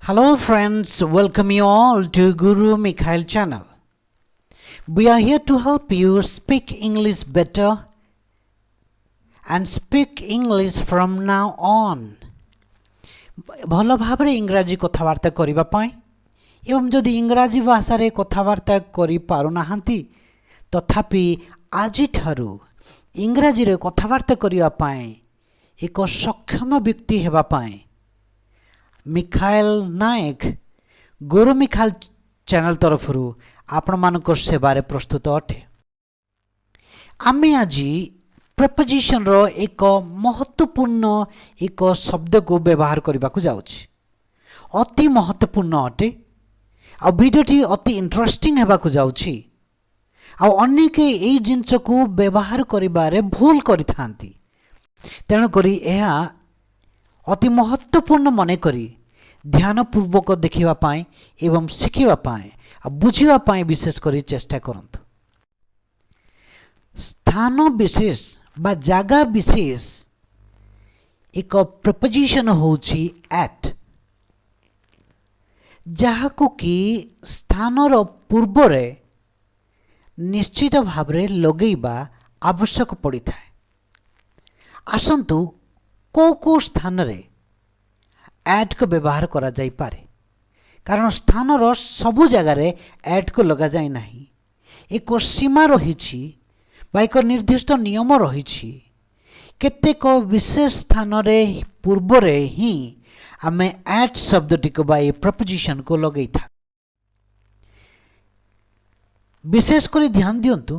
Hello friends, welcome you all to Guru Mikhail channel. We are here to help you speak English better and speak English from now on. ଭଲ ଭାବରେ ଇଂରାଜୀ କଥାବାର୍ତ୍ତା କରିବା ପାଇଁ ଏବଂ ଯଦି ଇଂରାଜୀ ଭାଷାରେ କଥାବାର୍ତ୍ତା କରିପାରୁନାହାନ୍ତି ତଥାପି ଆଜିଠାରୁ ଇଂରାଜୀରେ କଥାବାର୍ତ୍ତା କରିବା ପାଇଁ ଏକ ସକ୍ଷମ ବ୍ୟକ୍ତି ହେବା ପାଇଁ ମିଖାଇଲ ନାୟକ ଗୁରୁ ମିଖାଇଲ ଚ୍ୟାନେଲ ତରଫରୁ ଆପଣମାନଙ୍କ ସେବାରେ ପ୍ରସ୍ତୁତ ଅଟେ। ଆମେ ଆଜି ପ୍ରିପୋଜିସନର ଏକ ମହତ୍ୱପୂର୍ଣ୍ଣ ଏକ ଶବ୍ଦକୁ ବ୍ୟବହାର କରିବାକୁ ଯାଉଛି। ଅତି ମହତ୍ୱପୂର୍ଣ୍ଣ ଅଟେ ଆଉ ଭିଡ଼ିଓଟି ଅତି ଇଣ୍ଟରେଷ୍ଟିଂ ହେବାକୁ ଯାଉଛି। ଆଉ ଅନେକ ଏହି ଜିନିଷକୁ ବ୍ୟବହାର କରିବାରେ ଭୁଲ କରିଥାନ୍ତି। ତେଣୁକରି ଏହା ଅତି ମହତ୍ୱପୂର୍ଣ୍ଣ ମନେକରି ଧ୍ୟାନପୂର୍ବକ ଦେଖିବା ପାଇଁ ଏବଂ ଶିଖିବା ପାଇଁ ଆଉ ବୁଝିବା ପାଇଁ ବିଶେଷ କରି ଚେଷ୍ଟା କରନ୍ତୁ। ସ୍ଥାନ ବିଶେଷ ବା ଜାଗା ବିଶେଷ ଏକ ପ୍ରିପୋଜିସନ ହେଉଛି ଆଟ୍, ଯାହାକୁ କି ସ୍ଥାନର ପୂର୍ବରେ ନିଶ୍ଚିତ ଭାବରେ ଲଗେଇବା ଆବଶ୍ୟକ ପଡ଼ିଥାଏ। ଆସନ୍ତୁ କେଉଁ ସ୍ଥାନରେ ଆଟ୍କୁ ବ୍ୟବହାର କରାଯାଇପାରେ, କାରଣ ସ୍ଥାନର ସବୁ ଜାଗାରେ ଆଟ୍କୁ ଲଗାଯାଏ ନାହିଁ। ଏକ ସୀମା ରହିଛି ବା ଏକ ନିର୍ଦ୍ଦିଷ୍ଟ ନିୟମ ରହିଛି। କେତେକ ବିଶେଷ ସ୍ଥାନରେ ପୂର୍ବରେ ହିଁ ଆମେ ଆଟ୍ ଶବ୍ଦଟିକୁ ବା ଏ ପ୍ରପୋଜିସନକୁ ଲଗେଇଥାଉ। ବିଶେଷ କରି ଧ୍ୟାନ ଦିଅନ୍ତୁ,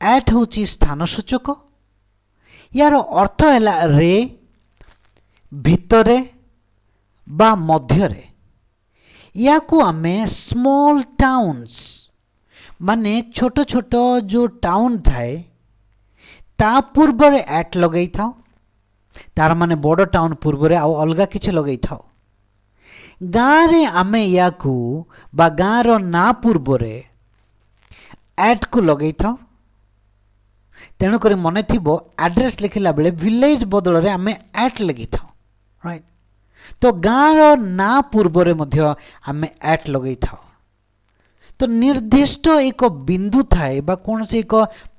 ଆଟ୍ ହେଉଛି ସ୍ଥାନ ସୂଚକ। ୟାର ଅର୍ଥ ହେଲା ରେ, ଭିତରେ ବା ମଧ୍ୟରେ। ୟାକୁ ଆମେ ସ୍ମଲ୍ ଟାଉନ୍ସ ମାନେ ଛୋଟ ଛୋଟ ଯେଉଁ ଟାଉନ୍ ଥାଏ ତା ପୂର୍ବରେ ଆଟ୍ ଲଗେଇଥାଉ। ତାର ମାନେ ବଡ଼ ଟାଉନ୍ ପୂର୍ବରେ ଆଉ ଅଲଗା କିଛି ଲଗେଇଥାଉ। ଗାଁରେ ଆମେ ୟାକୁ ବା ଗାଁର ନାଁ ପୂର୍ବରେ ଆଟ୍କୁ ଲଗେଇଥାଉ। ତେଣୁକରି ମନେ ଥିବ ଆଡ୍ରେସ୍ ଲେଖିଲା ବେଳେ ଭିଲେଜ୍ ବଦଳରେ ଆମେ ଆଟ୍ ଲେଖିଥାଉ, ରାଇଟ୍? ତ ଗାଁର ନାଁ ପୂର୍ବରେ ମଧ୍ୟ ଆମେ ଆଟ୍ ଲଗେଇଥାଉ। ତ ନିର୍ଦ୍ଦିଷ୍ଟ ଏକ ବିନ୍ଦୁ ଥାଏ ବା କୌଣସି ଏକ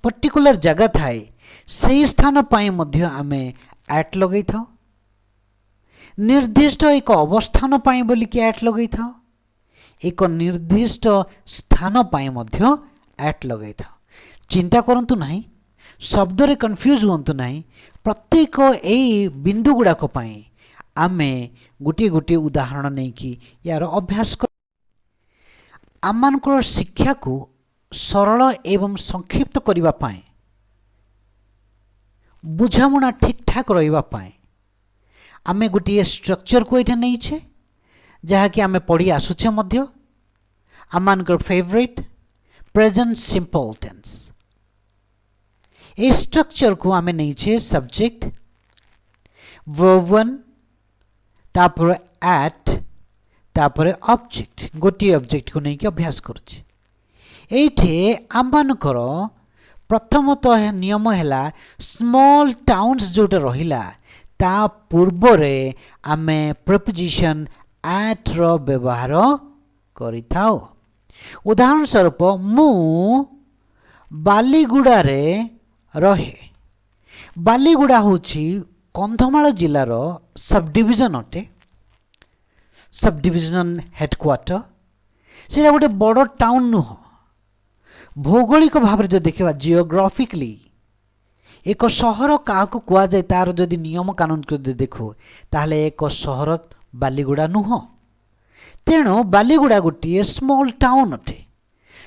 ପର୍ଟିକୁଲାର ଜାଗା ଥାଏ, ସେହି ସ୍ଥାନ ପାଇଁ ମଧ୍ୟ ଆମେ ଆଟ୍ ଲଗେଇଥାଉ। ନିର୍ଦ୍ଦିଷ୍ଟ ଏକ ଅବସ୍ଥାନ ପାଇଁ ବୋଲିକି ଆଟ୍ ଲଗେଇଥାଉ। ଏକ ନିର୍ଦ୍ଦିଷ୍ଟ ସ୍ଥାନ ପାଇଁ ମଧ୍ୟ ଆଟ୍ ଲଗେଇଥାଉ। ଚିନ୍ତା କରନ୍ତୁ ନାହିଁ, ଶବ୍ଦରେ କନଫ୍ୟୁଜ୍ ହୁଅନ୍ତୁ ନାହିଁ। ପ୍ରତ୍ୟେକ ଏଇ ବିନ୍ଦୁ ଗୁଡ଼ାକ ପାଇଁ ଆମେ ଗୋଟିଏ ଗୋଟିଏ ଉଦାହରଣ ନେଇକି ୟାର ଅଭ୍ୟାସ କର। ଆମମାନଙ୍କର ଶିକ୍ଷାକୁ ସରଳ ଏବଂ ସଂକ୍ଷିପ୍ତ କରିବା ପାଇଁ, ବୁଝାମଣା ଠିକ୍ ଠାକ୍ ରହିବା ପାଇଁ ଆମେ ଗୋଟିଏ ଷ୍ଟ୍ରକ୍ଚରକୁ ଏଇଟା ନେଇଛେ, ଯାହାକି ଆମେ ପଢ଼ି ଆସୁଛେ ମଧ୍ୟ। ଆମମାନଙ୍କର ଫେଭରେଟ୍ ପ୍ରେଜେଣ୍ଟ ସିମ୍ପଲ୍ ଟେନ୍ସ। এই স্ট্রাকচারକୁ ଆମେ ନେଇଛେ ସବଜେକ୍ଟ, verb 1, ତାପରେ at, ତାପରେ ଅବଜେକ୍ଟ। ଗୋଟିଏ ଅବଜେକ୍ଟକୁ ନେଇକି ଅଭ୍ୟାସ କରୁଛେ। ଏଇଠି ଆମମାନଙ୍କର ପ୍ରଥମତଃ ନିୟମ ହେଲା ସ୍ମଲ୍ ଟାଉନ୍ସ ଯେଉଁଟା ରହିଲା ତା ପୂର୍ବରେ ଆମେ ପ୍ରିପୋଜିସନ ଆଟ୍ର ବ୍ୟବହାର କରିଥାଉ। ଉଦାହରଣ ସ୍ୱରୂପ ମୁଁ ବାଲିଗୁଡ଼ାରେ ରହେ। ବାଲିଗୁଡ଼ା ହେଉଛି କନ୍ଧମାଳ ଜିଲ୍ଲାର ସବଡିଭିଜନ ଅଟେ, ସବଡିଭିଜନ ହେଡ଼କ୍ୱାର୍ଟର। ସେଇଟା ଗୋଟେ ବଡ଼ ଟାଉନ୍ ନୁହଁ। ଭୌଗୋଳିକ ଭାବରେ ଯଦି ଦେଖିବା, ଜିଓଗ୍ରାଫିକାଲି ଏକ ସହର କାହାକୁ କୁହାଯାଏ ତାର ଯଦି ନିୟମ କାନୁନକୁ ଯଦି ଦେଖୁ, ତାହେଲେ ଏକ ସହର ବାଲିଗୁଡ଼ା ନୁହଁ। ତେଣୁ ବାଲିଗୁଡ଼ା ଗୋଟିଏ ସ୍ମଲ୍ ଟାଉନ୍ ଅଟେ।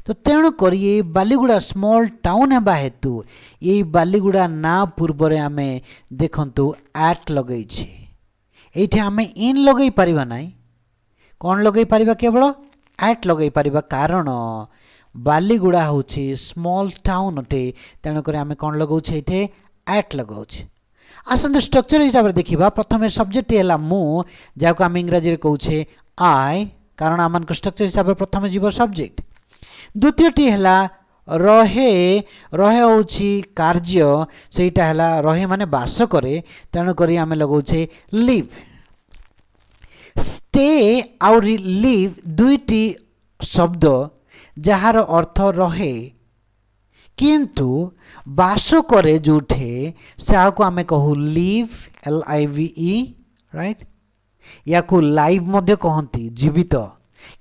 ତ ତେଣୁକରି ଏଇ ବାଲିଗୁଡ଼ା ସ୍ମଲ୍ ଟାଉନ୍ ହେବା ହେତୁ ଏଇ ବାଲିଗୁଡ଼ା ନାଁ ପୂର୍ବରେ ଆମେ ଦେଖନ୍ତୁ ଆଟ୍ ଲଗେଇଛେ। ଏଇଠି ଆମେ ଇନ୍ ଲଗେଇ ପାରିବା ନାହିଁ। କ'ଣ ଲଗେଇ ପାରିବା? କେବଳ ଆଟ୍ ଲଗେଇ ପାରିବା, କାରଣ ବାଲିଗୁଡ଼ା ହେଉଛି ସ୍ମଲ୍ ଟାଉନ୍ ଅଟେ। ତେଣୁକରି ଆମେ କ'ଣ ଲଗାଉଛେ? ଏଇଠି ଆଟ୍ ଲଗାଉଛେ। ଆସନ୍ତୁ ଷ୍ଟ୍ରକ୍ଚର ହିସାବରେ ଦେଖିବା। ପ୍ରଥମେ ସବଜେକ୍ଟଟି ହେଲା ମୁଁ, ଯାହାକୁ ଆମେ ଇଂରାଜୀରେ କହୁଛେ ଆଇ, କାରଣ ଆମମାନଙ୍କ ଷ୍ଟ୍ରକ୍ଚର ହିସାବରେ ପ୍ରଥମେ ଯିବ ସବଜେକ୍ଟ। ଦ୍ୱିତୀୟଟି ହେଲା ରହେ। ରହେ ହେଉଛି କାର୍ଯ୍ୟ, ସେଇଟା ହେଲା ରହେ ମାନେ ବାସ କରେ। ତେଣୁକରି ଆମେ ଲଗାଉଛେ ଲିଭ୍। स्टे आउ लिव दुईटी शब्द जार अर्थ रहे किंतु बास करे जोठे से आम कहू लिव LIVE राइट या को लाइव मध्य कहती जीवित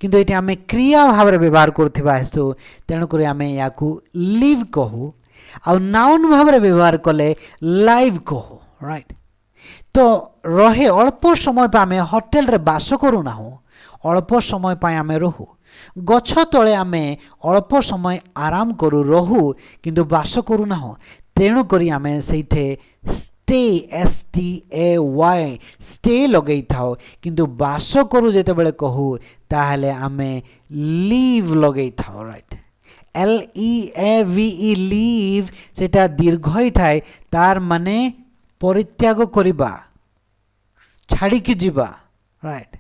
किंतु ये आम क्रिया भाव में व्यवहार करथिबा हेतु तेणुक आम या लिव कहू आ नाउन भाव में व्यवहार कले लाइव कहू राइट। तो रहे अल्प समय पर आम होटेल रे बास करूना अल्प समय पर आम रहू गछ तले आम अल्प समय आराम करू रहू किंतु बास करूना तेणुक आम से स्टे STAY स्टे लगे था किंतु बास करू जिते बड़े कहू ताहले आमे लीव लगे था राइट। LEAVE लीव सेटा दीर्घ ही थाए तार माने परित्याग करिबा छाड़ी की जीवा राइट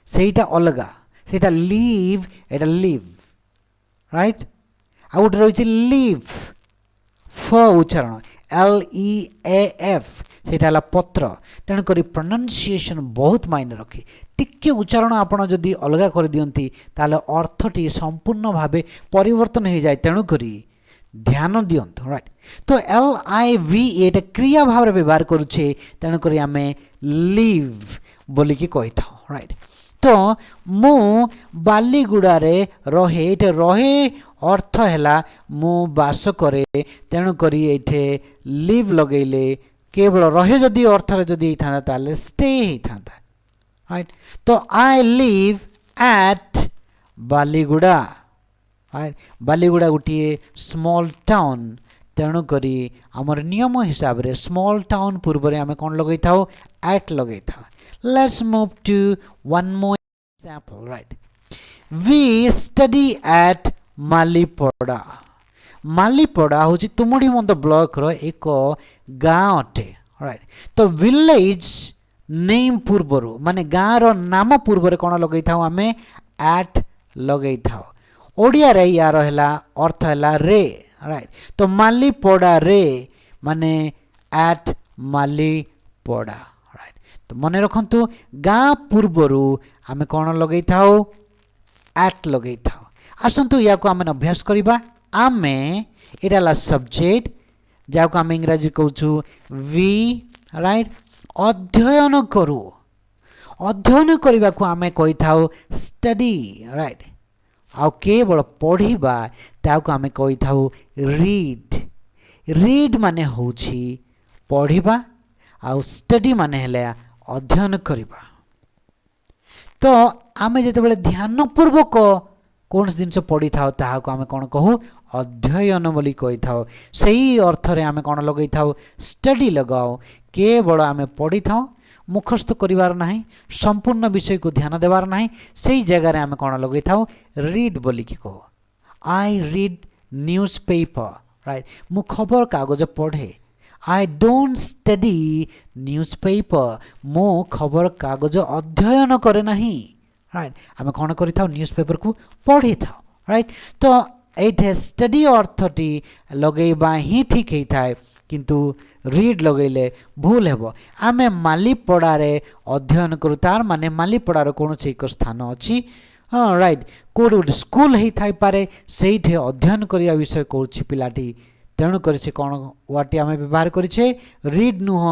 सेटा अलगा सेटा लीव एटा लिव राइट। आ गोटे रही लिव फ उच्चारण LEAF सेटा पत्र तेणुक प्रोनाउंसिएशन बहुत मायने रखे टिके उच्चारण आपड़ जदि अलग कर दियंती ताले अर्थटी संपूर्ण भावे परिवर्तन हो जाए तेणुक ध्यान दियंतु राइट। तो LIVE एटा क्रिया भाव में व्यवहार करुचे तेणुक आम लिव बोलिकी कही था राइट। तो मु बालीगुड़े रहे ये रहे अर्थ है मु बास करे तेणुक ये लिव लगेले केवल रहे जदि अर्थ जदि ताले स्टे होता राइट। तो I live at Baliguda right Baliguda गोटे स्मॉल टाउन तेणुक आमर नियम हिसाब रे स्मॉल टाउन पूर्व आम कौन लगे था एट लगे था। Let's move to one more example right. We study at मालीपड़ा मालीपड़ा हूँ तुमुड़ीबंध ब्लॉक रो एक गाँव अटे राइट। तो विलेज नेम पूर्वर माने गाँव रो नाम पूर्व कौन लगे था आम एट लगे था ओडिया रे यार है अर्थ है रे राइट। तो मालीपड़ा रे माने एट मालीपड़ा राइट। तो मन रखु गाँ पूर्वर आम कौन लगे था एट लगे था। आसतु या आम अभ्यास करवा आम यहाँ सब्जेक्ट जहाँ आम इंग्राजी कहूँ वी राइट अध्ययन करू अध्ययन करने को आम कही था स्टडी राइट आउ केवल पढ़ा ताको आम कही था रीड रीड माने हूँ पढ़ा आउ स्टडी माने हेले अध्ययन करवा। तो आम जिते ध्यानपूर्वक कौन जिनस पढ़ी था ताको आम कौन कहू अध्ययन बोली कही था सही अर्थ रे आम कौन लगे था स्टडी लगाओ केवल आम पढ़ी था मुखस्थ करिवार नाही संपूर्ण विषय को ध्यान देवार नाही सही जगह रे आम कौन लगे था रीड बोली कि कहो I read news paper right मु खबर कागज पढ़े I don't study news paper मु खबर कागज अध्ययन करे नाही राइट आम कौन करि था न्यूज पेपर को पढ़ी था राइट। तो ये स्टडी अर्थटी लगेबा ही ठीक होता है किंतु रीड लगेले भूल हेबो। आमे मालीपड़ारे अध्ययन करू तार माने मालीपड़ार कौन से एक स्थान अच्छी हाँ राइट कोड गोटे स्कूल ही थाई पारे सेठे अध्ययन करिया विषय कहूँ पिलाटी तेणुक से कौन वाटी आम व्यवहार करें रीड नुह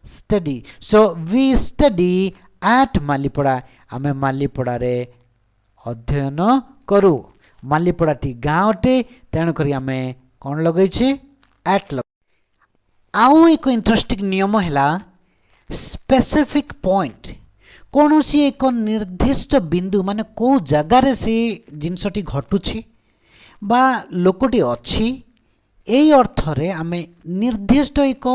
study. So we study at Malipada आम मालीपड़ारे अध्ययन करू मालीपड़ाटी गाँव अटे तेणुक आम कौन लगे एट लगे। आउ एक इंटरेस्टिंग नियम है स्पेसिफिक पॉइंट कौन सी एक निर्दिष्ट बिंदु माने को जगार से जिनसटी घटुछि बा लोकटी अच्छी यही अर्थ रे आमे निर्दिष्ट एक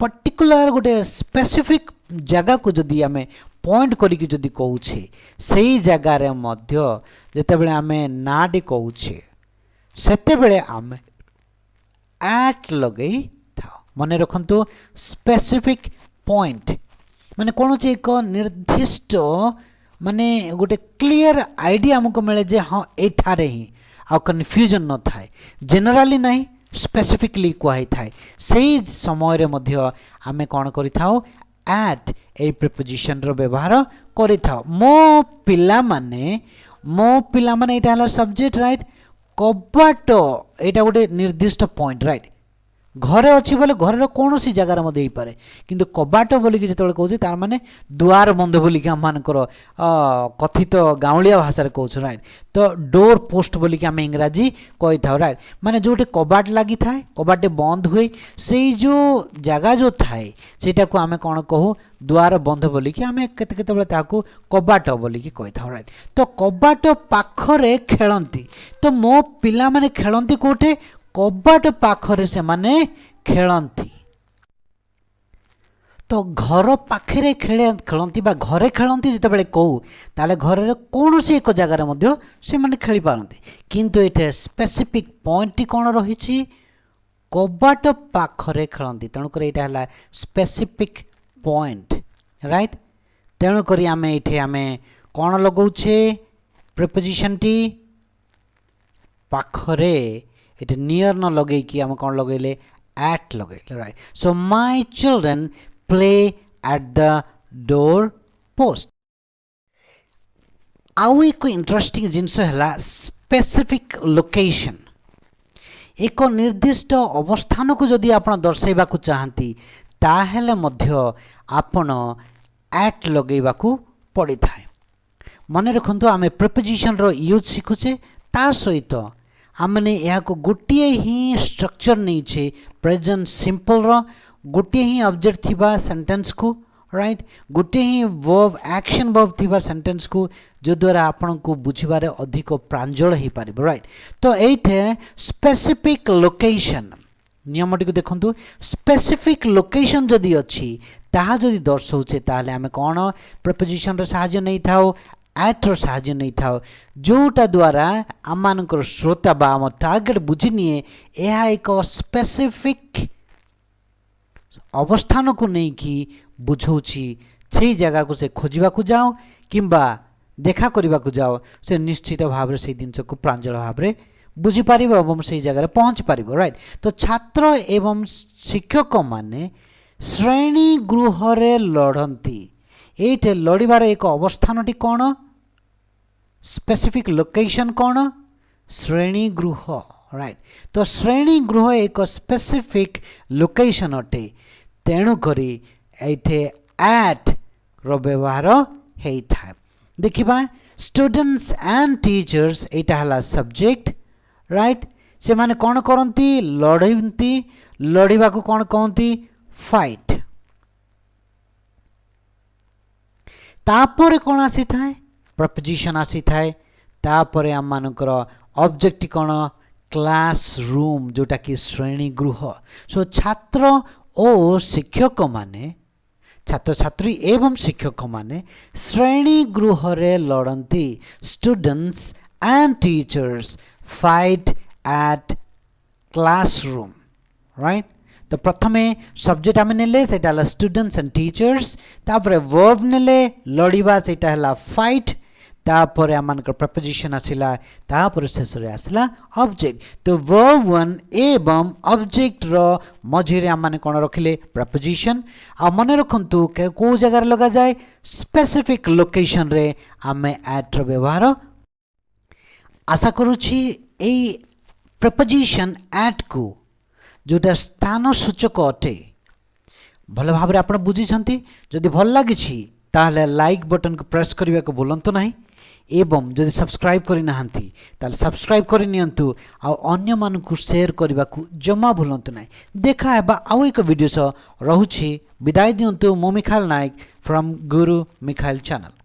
पर्टिकुलर गोटे स्पेसिफिक जगह को जदि आमे पॉइंट करिक जदि कहूछे सही जगार मध्य जेतेबेले आमे नाटी कहूछे सेतेबेले आमे एट लगे मन रखु स्पेसिफिक पॉइंट माने कौन एक निर्दिष्ट माने गोटे क्लियर आइडिया हमको मिले जे हाँ एठारे ही आ कन्फ्यूजन न थाए जेनराली नहीं स्पेसिफिकली कहुई थाए सही समय रे मध्य आमे कौन करि थाओ एट ए प्रिपोजिशन रो व्यवहार करि थाओ मो पिला माने एटा हला सब्जेक्ट राइट कबाट एटा गोटे निर्दिष्ट पॉइंट राइट घरे अच्छी बोले घर कौन सी जगार मध्य पारे किंतु कबाट बोलिकी जो कहे तार माने दुआर बंध बोलिकी आम मानकर कथित गाँवलिया भाषा कहूँ राइट तो डोर पोस्ट बोलिकी आम इंग्राजी कही था राइट माने जो कबाट लगी थाए कबाटे बंद हुए से जो जगह जो थाए सेटा को आम कौन कहू दुआर बंध बोलिकी आम केते कबाट बोलिकी कही था राइट तो कबाट पाखरे खेलती तो मो पिला माने खेलती कोठे कबाट पाखरे से माने खेलती तो घर पाखे खेलती बा घरे खेलती जिते कहू ताले घर कौन सी एक जगार से माने खेली पारती किंतु ये स्पेसिफिक पॉइंट कौन रही कबाट पाखरे खेलती तेणुक यहाँ स्पेसिफिक पॉइंट राइट तेणुक आम ये आम कौन लगौछे प्रिपोजिशन टी पाखरे इट नियर न लगे कि आम कौन लगेले एट लगेले right so my children play at the door post आउ एक इंटरेस्टिंग जिनस है स्पेसिफिक लोकेशन एक निर्दिष्ट अवस्थान को जदि आप दर्शाइबा को चाहती ताहेले मध्य आपण एट लगेबा को पड़ी थाए मन रखंतु आमे प्रिपोजिशन रो यूज शिखुचे ता सहित आमने यहाँ को गोटे ही स्ट्रक्चर नहीं छे प्रेजेंट सिंपल रो गोटे ही ऑब्जेक्ट थिबा सेंटेंस को राइट गोटे ही वर्ब एक्शन वर्ब थिबा सेंटेंस को जो द्वारा आपन को बुझिबारे अधिक प्रांजल ही पारिबो राइट तो एठे स्पेसिफिक लोकेशन नियमटी को देखंतु स्पेसिफिक लोकेशन जदि अछि ताहा जदि दर्शाउछे ताले आमे कोन प्रिपोजिशन रो सहाय्य नै थाओ एट रो सहाय्य नहीं था जोटा द्वारा आम मानकर श्रोता बा आम टार्गेट बुझी निए यह एक स्पेसिफिक अवस्थान को नहीं कि बुझौछि से जगह को से खोजा को जाओ किंबा देखा करने को जाओ से निश्चित भाव में से जिनस को प्रांजल भाव में बुझीपार एवं से जगह पहुँची पार राइट तो छात्र एवं शिक्षक माने श्रेणी गृह लड़ती ये लड़ार एक अवस्थान टी कौन स्पेसिफिक लोकेशन कौन श्रेणी गृह राइट तो श्रेणी गृह एक स्पेसिफिक लोकेशन अटे तेणुक ये एट रो व्यवहार होता है देखिबा स्टूडेंट्स एंड टीचर्स यहाँ है सब्जेक्ट राइट से माने कौन करती लड़ती लड़वा को कौन कहती फाइट तापर कौन आसी थाए प्रपोजिशन आसी थाए तापर आम मानकर ऑब्जेक्ट कौन क्लासरूम जोटा कि श्रेणी गृह सो छात्र और शिक्षक माने छात्र छात्री एवं शिक्षक माने श्रेणी गृह रे लड़ती students and teachers fight eight classroom right तो प्रथमे सब्जेक्ट आम नेले सेटा स्टूडेंट्स एंड टीचर्स तापर वर्ब नेले लड़वा सेटा हला फाइट तापर आम प्रपोजिशन आसला तापर शेष रे आसला ऑब्जेक्ट तो वर्ब वन एवं ऑब्जेक्ट रो मझिरे आम माने कोन रखिले प्रपोजिशन आ मन रखंतु को जगह लगा जाए स्पेसिफिक लोकेशन रे आम एट रो व्यवहार आशा करूछि ए प्रपोजिशन एट को जोटा स्थान सूचक अटे भल भाव में आप बुझी जदि भल लगी ताहले लाइक बटन को प्रेस करने को भूलंतु नहीं एवं जदि सब्सक्राइब करना ताहले सब्सक्राइब कर नियंतु आ अन्य मानकु शेयर करने को जमा भूलंतु नहीं देखा है आउ एक वीडियो सह रहुछि विदाय दियंतु मो Mikhail Nayak from Guru Mikhail channel.